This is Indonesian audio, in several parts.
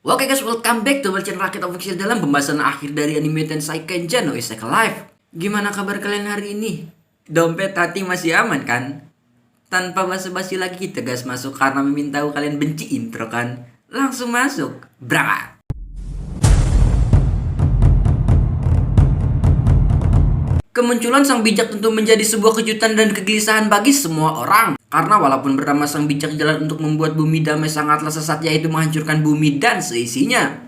Oke guys, welcome back to channel Rakit Official dalam pembahasan akhir dari anime Tensai Kenjan no Isekai Live. Gimana kabar kalian hari ini? Dompet hati masih aman kan? Tanpa basa-basi lagi kita guys masuk karena Mimin tahu kalian benci intro kan? Langsung masuk, berangkat! Kemunculan sang bijak tentu menjadi sebuah kejutan dan kegelisahan bagi semua orang. Karena walaupun bernama sang bijak jalan untuk membuat bumi damai sangatlah sesat, yaitu menghancurkan bumi dan seisinya.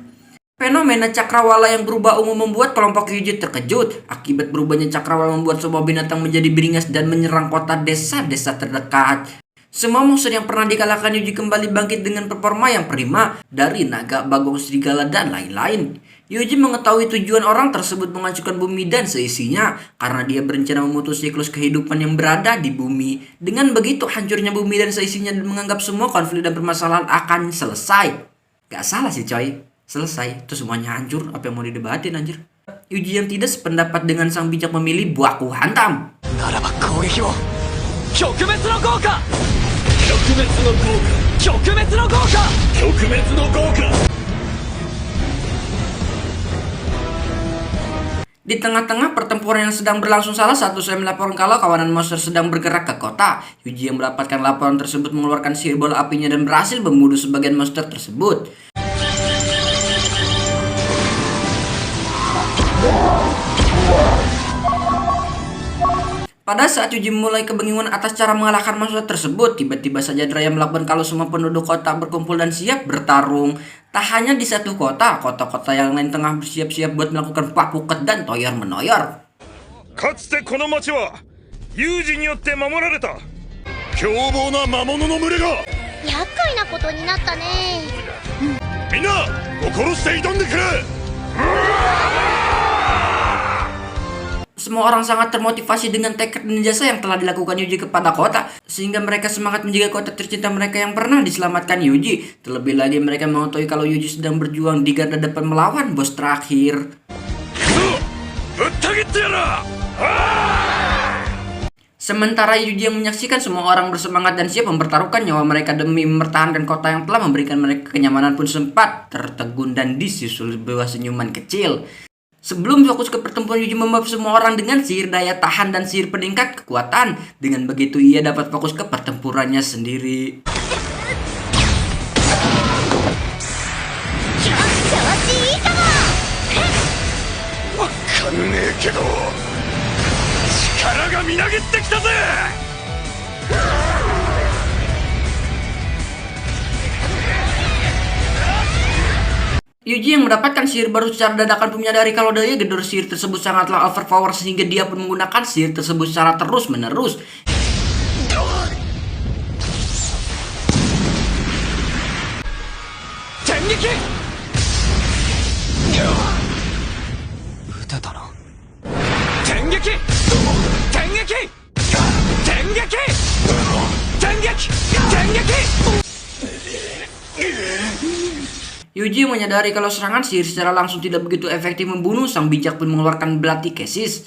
Fenomena cakrawala yang berubah ungu membuat kelompok Yuji terkejut. Akibat berubahnya cakrawala membuat semua binatang menjadi beringas dan menyerang kota desa-desa terdekat. Semua monster yang pernah dikalahkan Yuji kembali bangkit dengan performa yang prima, dari naga, bagong, serigala, dan lain-lain. Yuji mengetahui tujuan orang tersebut menghancurkan bumi dan seisinya karena dia berencana memutus siklus kehidupan yang berada di bumi. Dengan begitu hancurnya bumi dan seisinya dan menganggap semua konflik dan permasalahan akan selesai. Gak salah sih coy, selesai, itu semuanya hancur, apa yang mau didebatin anjir. Yuji yang tidak sependapat dengan sang bijak memilih buahku hantam. Di tengah-tengah pertempuran yang sedang berlangsung, salah satu saya melaporkan kalau kawanan monster sedang bergerak ke kota. Yuji yang mendapatkan laporan tersebut mengeluarkan sihir bola apinya dan berhasil membunuh sebagian monster tersebut. Pada saat Yuji mulai kebingungan atas cara mengalahkan monster tersebut, tiba-tiba saja Jiraiya melakukan kalau semua penduduk kota berkumpul dan siap bertarung. Tak hanya di satu kota, kota-kota yang lain tengah bersiap-siap buat melakukan papuket dan toyor-menoyor. かつてこの町は有事によって守られた凶暴な魔物の群れが厄介なことになったね。みんな心して挑んでくれ。 Semua orang sangat termotivasi dengan tekad dan jasa yang telah dilakukan Yuji kepada kota, sehingga mereka semangat menjaga kota tercinta mereka yang pernah diselamatkan Yuji. Terlebih lagi mereka mengetahui kalau Yuji sedang berjuang di garda depan melawan bos terakhir. Sementara Yuji yang menyaksikan semua orang bersemangat dan siap mempertaruhkan nyawa mereka demi mempertahankan kota yang telah memberikan mereka kenyamanan pun sempat tertegun dan disusul sebuah senyuman kecil. Sebelum fokus ke pertempuran, Yuji membuat semua orang dengan sihir daya tahan dan sihir peningkat kekuatan. Dengan begitu ia dapat fokus ke pertempurannya sendiri. Yuji yang mendapatkan sihir baru secara dadakan pun menyadari kalau daya gedor sihir tersebut sangatlah overpower, sehingga dia pun menggunakan sihir tersebut secara terus-menerus. Yuji menyadari kalau serangan sihir secara langsung tidak begitu efektif membunuh. Sang bijak pun mengeluarkan belati kesis.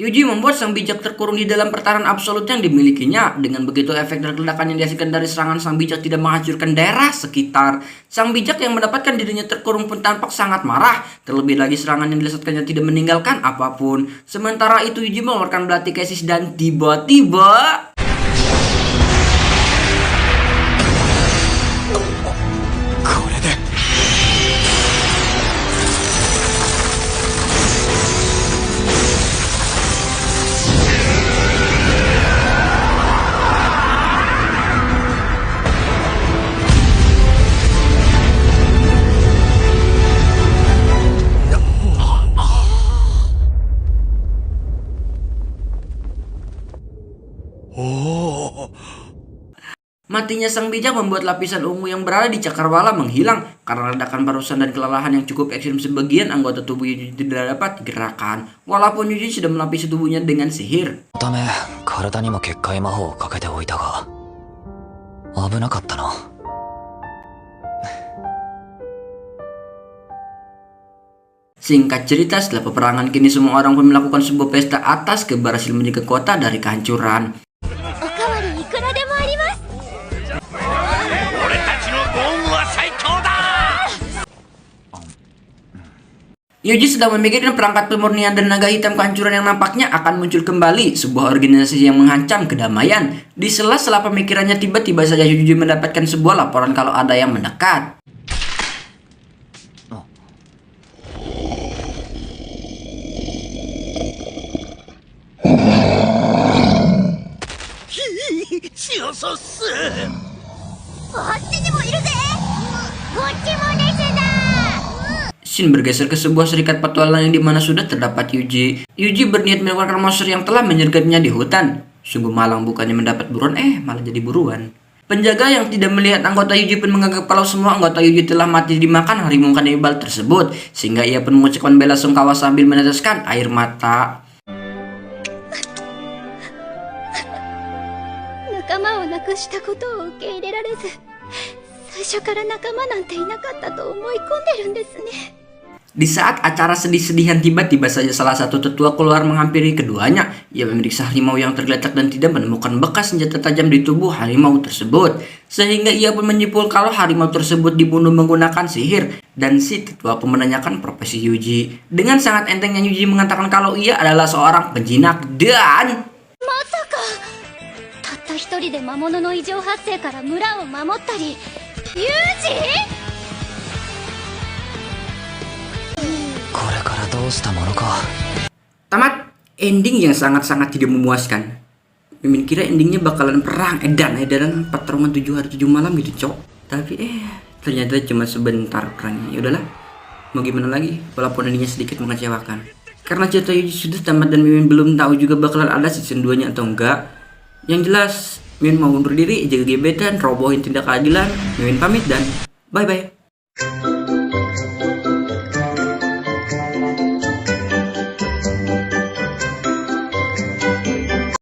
Yuji membuat sang bijak terkurung di dalam pertahanan absolut yang dimilikinya. Dengan begitu efek dan ledakan yang dihasilkan dari serangan sang bijak tidak menghancurkan daerah sekitar. Sang bijak yang mendapatkan dirinya terkurung pun tampak sangat marah. Terlebih lagi serangan yang dilakukannya tidak meninggalkan apapun. Sementara itu Yuji mengeluarkan belati kesis dan tiba-tiba matinya sang bijak membuat lapisan ungu yang berada di cakrawala menghilang. Karena ledakan barusan dan kelelahan yang cukup ekstrim, sebagian anggota tubuh Yuji tidak dapat digerakkan. Walaupun Yuji sudah melapisi tubuhnya dengan sihir. 体にも結界魔法をかけておいたが危なかったな。Singkat cerita, setelah peperangan kini semua orang pun melakukan sebuah pesta atas keberhasilan menjaga kota dari kehancuran. おかわりいくらでもあります。 俺たちのゴームは最強だ。 Yuji sedang memikirkan perangkat pemurnian dan naga hitam kehancuran yang nampaknya akan muncul kembali, sebuah organisasi yang mengancam kedamaian. Di sela-sela pemikirannya, tiba-tiba saja Yuji mendapatkan sebuah laporan kalau ada yang mendekat. Shiososu. あっちにもいるぜ。こっちもですだ。 Shin bergeser ke sebuah serikat petualang yang dimana sudah terdapat Yuji. Yuji berniat mengeluarkan monster yang telah menyergapnya di hutan. Sungguh malang, bukannya mendapat buruan, malah jadi buruan. Penjaga yang tidak melihat anggota Yuji pun menganggap kalau semua anggota Yuji telah mati dimakan harimau kanibal tersebut, sehingga ia pun mengucapkan bela sungkawa sambil meneteskan air mata. 仲間を亡くしたことを受け入れられず、最初から仲間なんていなかったと思い込んでるんですね。 Di saat acara sedih-sedihan, tiba-tiba saja salah satu tetua keluar menghampiri keduanya. Ia memeriksa harimau yang tergeletak dan tidak menemukan bekas senjata tajam di tubuh harimau tersebut. Sehingga ia pun menyimpulkan kalau harimau tersebut dibunuh menggunakan sihir. Dan si tetua pun menanyakan profesi Yuji. Dengan sangat entengnya Yuji mengatakan kalau ia adalah seorang penjinak dan... まさかたった一人で魔物の異常発生から村を守ったり、ユージ？ これからどうしたものか。 Tamat. Ending yang sangat-sangat tidak memuaskan. Mimin kira endingnya bakalan perang edan-edanan pertarungan 7 hari 7 malam gitu, cok. Tapi ternyata cuma sebentar perangnya. Ya udahlah, mau gimana lagi, walaupun endingnya sedikit mengecewakan. Karena cerita Yuji sudah tamat dan Mimin belum tahu juga bakalan ada season 2 nya atau enggak. Yang jelas Mimin mau undur diri, jaga gebetan, robohin tindak keadilan. Mimin pamit dan bye-bye.